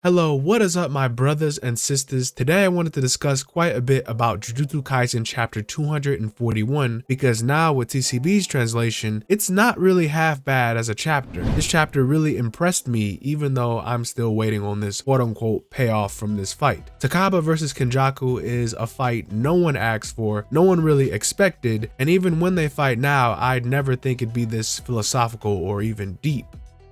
Hello, what is up my brothers and sisters? Today I wanted to discuss quite a bit about Jujutsu Kaisen chapter 241 because now with TCB's translation, it's not really half bad as a chapter. This chapter really impressed me even though I'm still waiting on this quote-unquote payoff from this fight. Takaba versus Kenjaku is a fight no one asked for, no one really expected, and even when they fight now, I'd never think it'd be this philosophical or even deep.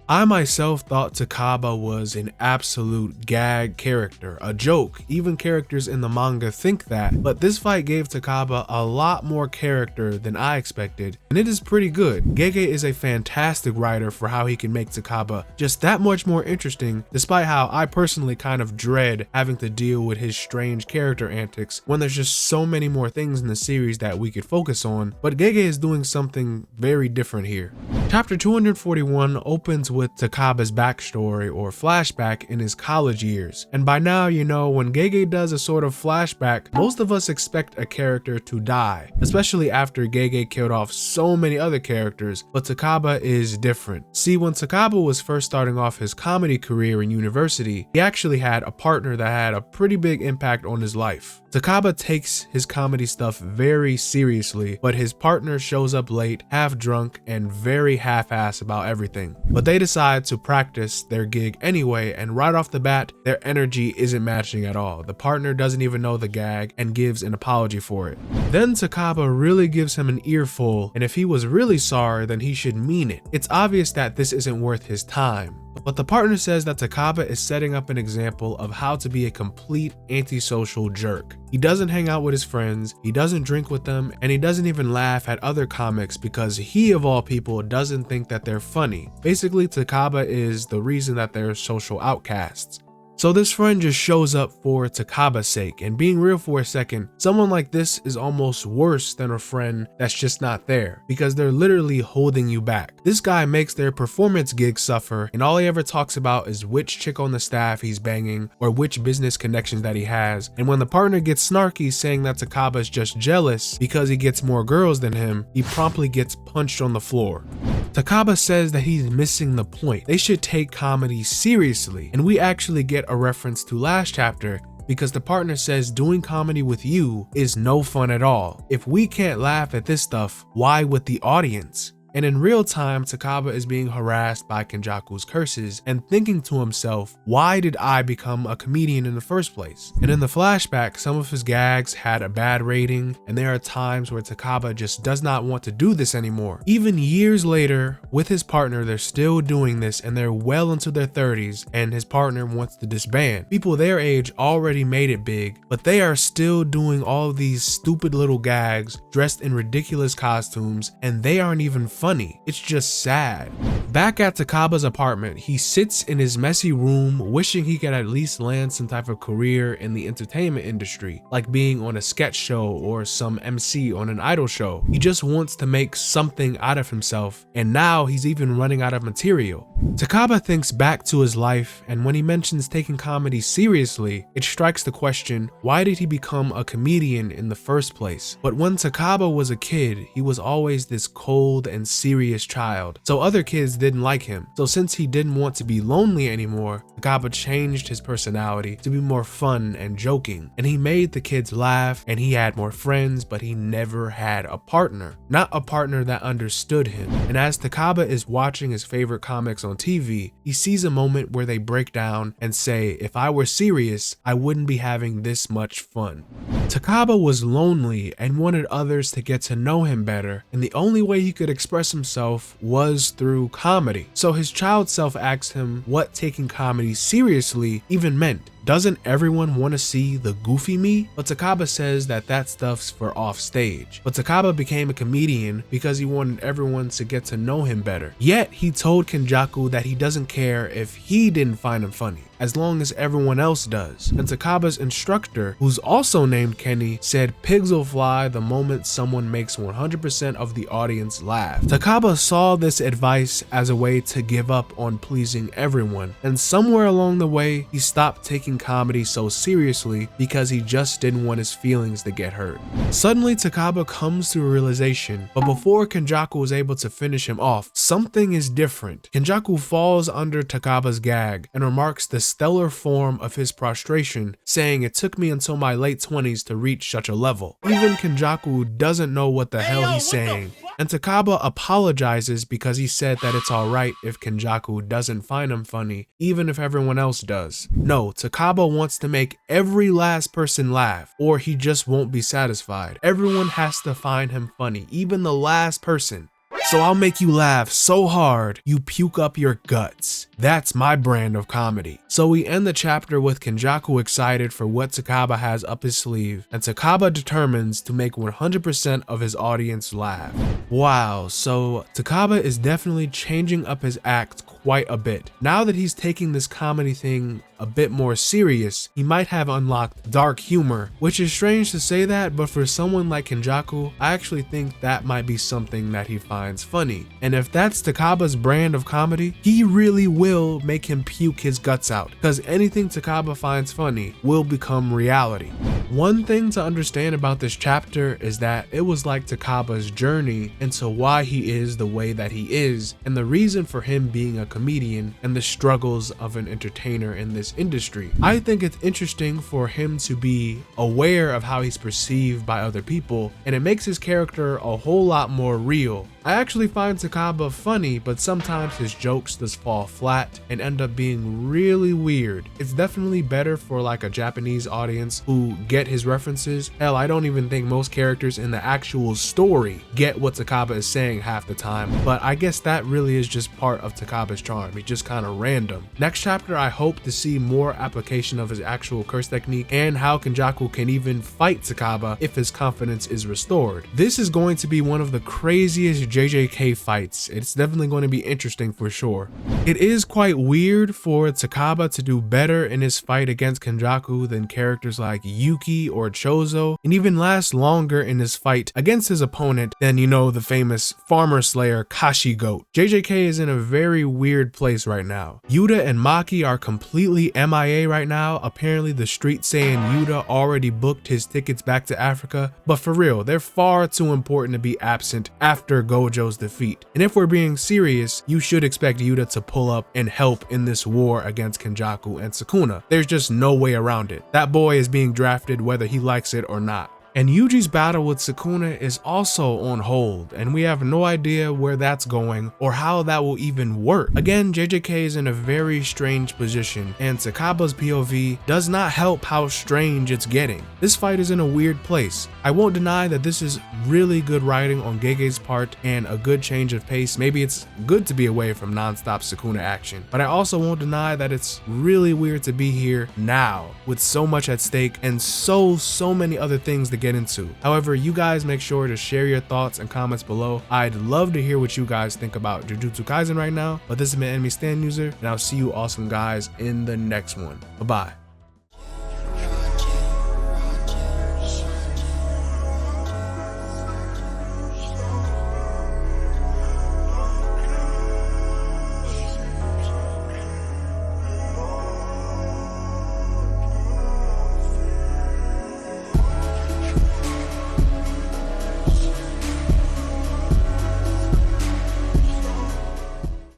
I myself thought Takaba was an absolute gag character, a joke. Even characters in the manga think that, but this fight gave Takaba a lot more character than I expected, and it is pretty good. Gege is a fantastic writer for how he can make Takaba just that much more interesting, despite how I personally kind of dread having to deal with his strange character antics when there's just so many more things in the series that we could focus on, but Gege is doing something very different here. Chapter 241 opens with Takaba's backstory or flashback in his college years. And by now, you know, when Gege does a sort of flashback, most of us expect a character to die, especially after Gege killed off so many other characters, but Takaba is different. See, when Takaba was first starting off his comedy career in university, he actually had a partner that had a pretty big impact on his life. Takaba takes his comedy stuff very seriously, but his partner shows up late, half drunk, and very half-assed about everything. But they decide to practice their gig anyway, and right off the bat, their energy isn't matching at all. The partner doesn't even know the gag and gives an apology for it. Then Takaba really gives him an earful, and if he was really sorry, then he should mean it. It's obvious that this isn't worth his time. But the partner says that Takaba is setting up an example of how to be a complete antisocial jerk. He doesn't hang out with his friends, he doesn't drink with them, and he doesn't even laugh at other comics because he of all people doesn't think that they're funny. Basically, Takaba is the reason that they're social outcasts. So this friend just shows up for Takaba's sake, and being real for a second, someone like this is almost worse than a friend that's just not there, because they're literally holding you back. This guy makes their performance gig suffer, and all he ever talks about is which chick on the staff he's banging or which business connections that he has, and when the partner gets snarky saying that Takaba's just jealous because he gets more girls than him, he promptly gets punched on the floor. Takaba says that he's missing the point. They should take comedy seriously, and we actually get a reference to last chapter because the partner says doing comedy with you is no fun at all. If we can't laugh at this stuff, why would the audience? And in real time, Takaba is being harassed by Kenjaku's curses and thinking to himself, why did I become a comedian in the first place? And in the flashback, some of his gags had a bad rating, and there are times where Takaba just does not want to do this anymore. Even years later, with his partner, they're still doing this and they're well into their 30s, and his partner wants to disband. People their age already made it big, but they are still doing all of these stupid little gags, dressed in ridiculous costumes, and they aren't even funny. It's just sad. Back at Takaba's apartment, he sits in his messy room wishing he could at least land some type of career in the entertainment industry, like being on a sketch show or some MC on an idol show. He just wants to make something out of himself, and now he's even running out of material. Takaba thinks back to his life, and when he mentions taking comedy seriously, it strikes the question, why did he become a comedian in the first place? But when Takaba was a kid, he was always this cold and serious child, so other kids didn't like him. So since he didn't want to be lonely anymore, Takaba changed his personality to be more fun and joking, and he made the kids laugh, and he had more friends, but he never had a partner. Not a partner that understood him. And as Takaba is watching his favorite comics on TV, he sees a moment where they break down and say, if I were serious, I wouldn't be having this much fun. Takaba was lonely and wanted others to get to know him better, and the only way he could express himself was through comedy. So his child self asked him what taking comedy seriously even meant. Doesn't everyone want to see the goofy me? But Takaba says that that stuff's for off stage. But Takaba became a comedian because he wanted everyone to get to know him better. Yet he told Kenjaku that he doesn't care if he didn't find him funny, as long as everyone else does. And Takaba's instructor, who's also named Kenny, said pigs will fly the moment someone makes 100% of the audience laugh. Takaba saw this advice as a way to give up on pleasing everyone, and somewhere along the way, he stopped taking taking comedy so seriously because he just didn't want his feelings to get hurt. Suddenly, Takaba comes to a realization, but before Kenjaku is able to finish him off, something is different. Kenjaku falls under Takaba's gag and remarks the stellar form of his prostration, saying it took me until my late 20s to reach such a level. Even Kenjaku doesn't know what the hell he's saying, and Takaba apologizes because he said that it's alright if Kenjaku doesn't find him funny, even if everyone else does. No, Takaba wants to make every last person laugh, or he just won't be satisfied. Everyone has to find him funny, even the last person. So I'll make you laugh so hard you puke up your guts. That's my brand of comedy. So we end the chapter with Kenjaku excited for what Takaba has up his sleeve, and Takaba determines to make 100% of his audience laugh. Wow, so Takaba is definitely changing up his act quite a bit. Now that he's taking this comedy thing a bit more serious, he might have unlocked dark humor, which is strange to say that, but for someone like Kenjaku, I actually think that might be something that he finds funny. And if that's Takaba's brand of comedy, he really will make him puke his guts out, because anything Takaba finds funny will become reality. One thing to understand about this chapter is that it was like Takaba's journey into why he is the way that he is, and the reason for him being a comedian and the struggles of an entertainer in this industry. I think it's interesting for him to be aware of how he's perceived by other people, and it makes his character a whole lot more real. I actually find Takaba funny, but sometimes his jokes just fall flat and end up being really weird. It's definitely better for like a Japanese audience who get his references. Hell, I don't even think most characters in the actual story get what Takaba is saying half the time, but I guess that really is just part of Takaba's charm. He's just kind of random. Next chapter, I hope to see more application of his actual curse technique and how Kenjaku can even fight Takaba if his confidence is restored. This is going to be one of the craziest JJK fights. It's definitely going to be interesting for sure. It is quite weird for Takaba to do better in his fight against Kenjaku than characters like Yuki or Chozo, and even last longer in his fight against his opponent than, you know, the famous farmer slayer Kashimo. JJK is in a very weird place right now. Yuta and Maki are completely MIA right now. Apparently the streets saying Yuta already booked his tickets back to Africa, but for real, they're far too important to be absent after Gojo's defeat. And if we're being serious, you should expect Yuta to pull up and help in this war against Kenjaku and Sukuna. There's just no way around it. That boy is being drafted whether he likes it or not. And Yuji's battle with Sukuna is also on hold, and we have no idea where that's going or how that will even work. Again, JJK is in a very strange position, and Takaba's POV does not help how strange it's getting. This fight is in a weird place. I won't deny that this is really good writing on Gege's part and a good change of pace. Maybe it's good to be away from non-stop Sukuna action, but I also won't deny that it's really weird to be here now with so much at stake and so many other things to get into. However, you guys make sure to share your thoughts and comments below. I'd love to hear what you guys think about Jujutsu Kaisen right now, but this has been Enemy Stand User, and I'll see you awesome guys in the next one. Bye-bye.